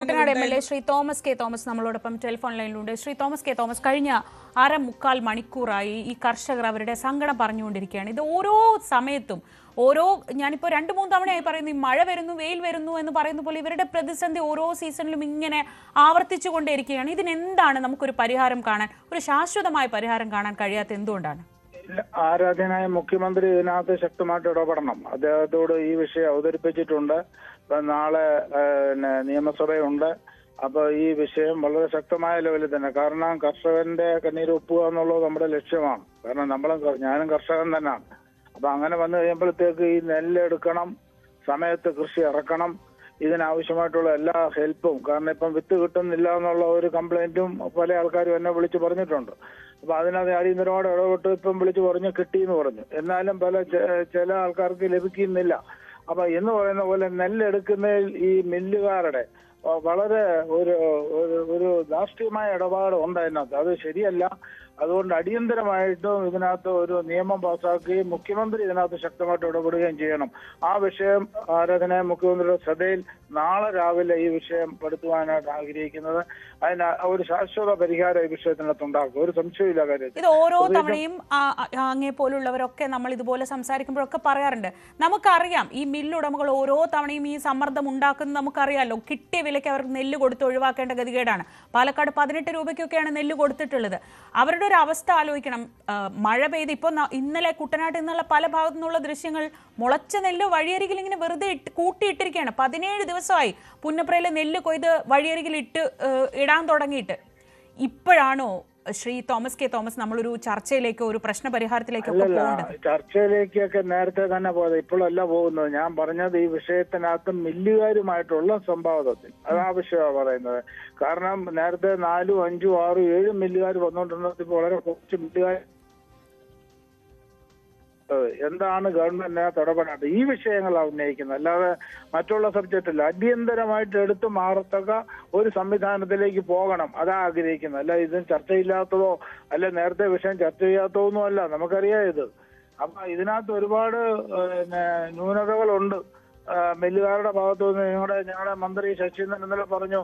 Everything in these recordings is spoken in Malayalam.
Kuttanad MLA. Shri Thomas K Thomas നമ്മളോടൊപ്പം ടെലിഫോൺ ലൈനിലുണ്ട്. ശ്രീ തോമസ് കെ തോമസ്, കഴിഞ്ഞ 1.25 മണിക്കൂറായി ഈ കർഷകർ അവരുടെ സങ്കടം പറഞ്ഞുകൊണ്ടിരിക്കുകയാണ്. ഇത് ഓരോ സമയത്തും ഞാനിപ്പോൾ 2-3 തവണയായി പറയുന്നു, ഈ മഴ വരുന്നു, വെയിൽ വരുന്നു എന്ന് പറയുന്ന പോലെ ഇവരുടെ പ്രതിസന്ധി ഓരോ സീസണിലും ഇങ്ങനെ ആവർത്തിച്ചു കൊണ്ടേയിരിക്കുകയാണ്. ഇതിനെന്താണ് നമുക്കൊരു പരിഹാരം കാണാൻ, ഒരു ശാശ്വതമായ പരിഹാരം കാണാൻ കഴിയാത്ത എന്തുകൊണ്ടാണ്? ആരാധ്യനായ മുഖ്യമന്ത്രി ഇതിനകത്ത് ശക്തമായിട്ട് ഇടപെടണം. അദ്ദേഹത്തോട് ഈ വിഷയം അവതരിപ്പിച്ചിട്ടുണ്ട്. നാളെ നിയമസഭയുണ്ട്. അപ്പൊ ഈ വിഷയം വളരെ ശക്തമായ ലെവലിൽ തന്നെ, കാരണം കർഷകന്റെ കണ്ണീര് ഒപ്പുക എന്നുള്ളത് നമ്മുടെ ലക്ഷ്യമാണ്. കാരണം ഞാനും കർഷകൻ തന്നെയാണ്. അപ്പൊ അങ്ങനെ വന്നു കഴിയുമ്പോഴത്തേക്ക് ഈ നെല്ല് എടുക്കണം, സമയത്ത് കൃഷി ഇറക്കണം, ഇതിനാവശ്യമായിട്ടുള്ള എല്ലാ ഹെൽപ്പും. കാരണം ഇപ്പം വിത്ത് കിട്ടുന്നില്ല എന്നുള്ള ഒരു കംപ്ലൈന്റും പല ആൾക്കാരും എന്നെ വിളിച്ചു പറഞ്ഞിട്ടുണ്ട്. അപ്പൊ അതിനകത്ത് അടിയന്തരമായിട്ട് ഇടപെട്ട് ഇപ്പം വിളിച്ചു പറഞ്ഞു കിട്ടിയെന്ന് പറഞ്ഞു. എന്നാലും ചില ആൾക്കാർക്ക് ലഭിക്കുന്നില്ല. അപ്പൊ എന്ന് പറയുന്ന പോലെ നെല്ലെടുക്കുന്നതിൽ ഈ മില്ലുകാരുടെ വളരെ ഒരു ധാർഷ്ട്യമായ ഇടപാട് ഉണ്ട് അതിനകത്ത്. അത് ശരിയല്ല. അതുകൊണ്ട് അടിയന്തരമായിട്ടും ഇതിനകത്ത് ഒരു നിയമം പാസാക്കുകയും മുഖ്യമന്ത്രി ഇതിനകത്ത് ശക്തമായിട്ട് ഇടപെടുകയും ചെയ്യണം. ആ വിഷയം ആരാധനായ മുഖ്യമന്ത്രിയുടെ ശ്രദ്ധയിൽ നാളെ രാവിലെ ഈ വിഷയം പെടുത്തുവാനായിട്ട് ആഗ്രഹിക്കുന്നത്. അതിന് ഒരു ശാശ്വത പരിഹാരം ഈ വിഷയത്തിനകത്ത് ഉണ്ടാക്കും, ഒരു സംശയമില്ല കാര്യത്തിൽ. ഇത് ഓരോ തവണയും അങ്ങേ പോലുള്ളവരൊക്കെ നമ്മൾ ഇതുപോലെ സംസാരിക്കുമ്പോഴൊക്കെ പറയാറുണ്ട്, നമുക്കറിയാം ഈ മില്ലുടമകൾ ഓരോ തവണയും ഈ സമ്മർദ്ദം ഉണ്ടാക്കുന്നത് നമുക്കറിയാമല്ലോ. കിട്ടിയ വിലയ്ക്ക് അവർക്ക് നെല്ല് കൊടുത്ത് ഒഴിവാക്കേണ്ട ഗതികേടാണ്. പാലക്കാട് 18 രൂപയ്ക്കൊക്കെയാണ് നെല്ല് കൊടുത്തിട്ടുള്ളത്. അവരുടെ ഒരു അവസ്ഥ ആലോചിക്കണം. മഴ പെയ്ത് ഇപ്പോൾ ഇന്നലെ കുട്ടനാട്ടിൽ നിന്നുള്ള പല ഭാഗത്തു നിന്നുള്ള ദൃശ്യങ്ങൾ, മുളച്ച നെല്ല് വഴിയരികിൽ ഇങ്ങനെ വെറുതെ കൂട്ടിയിട്ടിരിക്കുകയാണ്. 17 ദിവസമായി പുന്നപ്രയിലെ നെല്ല് കൊയ്ത് വഴിയരികിൽ ഇടാൻ തുടങ്ങിയിട്ട്. ഇപ്പോഴാണോ ശ്രീ തോമസ് കെ തോമസ് നമ്മളൊരു ചർച്ചയിലേക്കോ ഒരു പ്രശ്ന പരിഹാരത്തിലേക്കൊക്കെ പോകേണ്ടത്? ചർച്ചയിലേക്കൊക്കെ നേരത്തെ തന്നെ പോയത്, ഇപ്പോഴല്ല പോകുന്നത്. ഞാൻ പറഞ്ഞത് ഈ വിഷയത്തിനകത്ത് മില്ലുകാരുമായിട്ടുള്ള സംവാദത്തിൽ, അതാ വിഷയമാണ് പറയുന്നത്. കാരണം നേരത്തെ 4, 5, 6, 7 മില്ലുകാർ വന്നുകൊണ്ടിരുന്നത് ഇപ്പോൾ വളരെ കുറച്ച് മില്ലുകാർ. എന്താണ് ഗവൺമെന്റിനകത്ത് ഇടപെടാത്തത്? ഈ വിഷയങ്ങളാണ് ഉന്നയിക്കുന്നത്, അല്ലാതെ മറ്റുള്ള സബ്ജക്റ്റില്ല. അടിയന്തരമായിട്ട് എടുത്തു മാറത്തക്ക ഒരു സംവിധാനത്തിലേക്ക് പോകണം, അതാ ആഗ്രഹിക്കുന്നത്. അല്ല ഇത് ചർച്ചയില്ലാത്തതോ അല്ല നേരത്തെ വിഷയം ചർച്ച ചെയ്യാത്തതോ ഒന്നും അല്ല, നമുക്കറിയാം ഇത്. അപ്പൊ ഇതിനകത്ത് ഒരുപാട് ന്യൂനതകളുണ്ട് മില്ലുകാരുടെ ഭാഗത്തു നിന്ന്. ഞങ്ങളുടെ മന്ത്രി ശശീന്ദ്രൻ ഇന്നലെ പറഞ്ഞു,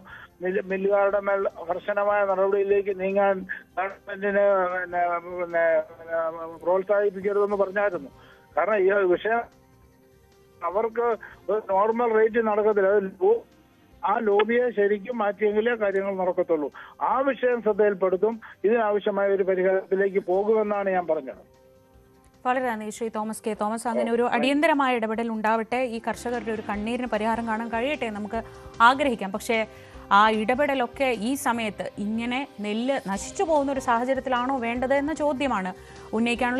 മില്ലുകാരുടെ മേൽ കർശനമായ നടപടിയിലേക്ക് നീങ്ങാൻ ഗവൺമെന്റിനെ പ്രോത്സാഹിപ്പിക്കരുതെന്ന് പറഞ്ഞായിരുന്നു. കാരണം ഈ വിഷയം അവർക്ക് ഒരു നോർമൽ റേറ്റ് നടക്കത്തില്ല. ആ ലോബിയെ ശരിക്കും മാറ്റിയെങ്കിലേ കാര്യങ്ങൾ നടക്കത്തുള്ളൂ. ആ വിഷയം ശ്രദ്ധയിൽപ്പെടുത്തും. ഇതിനാവശ്യമായ ഒരു പരിഹാരത്തിലേക്ക് പോകുമെന്നാണ് ഞാൻ പറഞ്ഞത്. വളരെ നന്ദി ശ്രീ തോമസ് കെ തോമസ്. അങ്ങനെ ഒരു അടിയന്തരമായ ഇടപെടൽ ഉണ്ടാവട്ടെ, ഈ കർഷകരുടെ ഒരു കണ്ണീരിന് പരിഹാരം കാണാൻ കഴിയട്ടെ നമുക്ക് ആഗ്രഹിക്കാം. പക്ഷേ ആ ഇടപെടലൊക്കെ ഈ സമയത്ത് ഇങ്ങനെ നെല്ല് നശിച്ചു പോകുന്ന ഒരു സാഹചര്യത്തിലാണോ വേണ്ടത് എന്ന ചോദ്യമാണ് ഉന്നയിക്കാനുള്ളത്.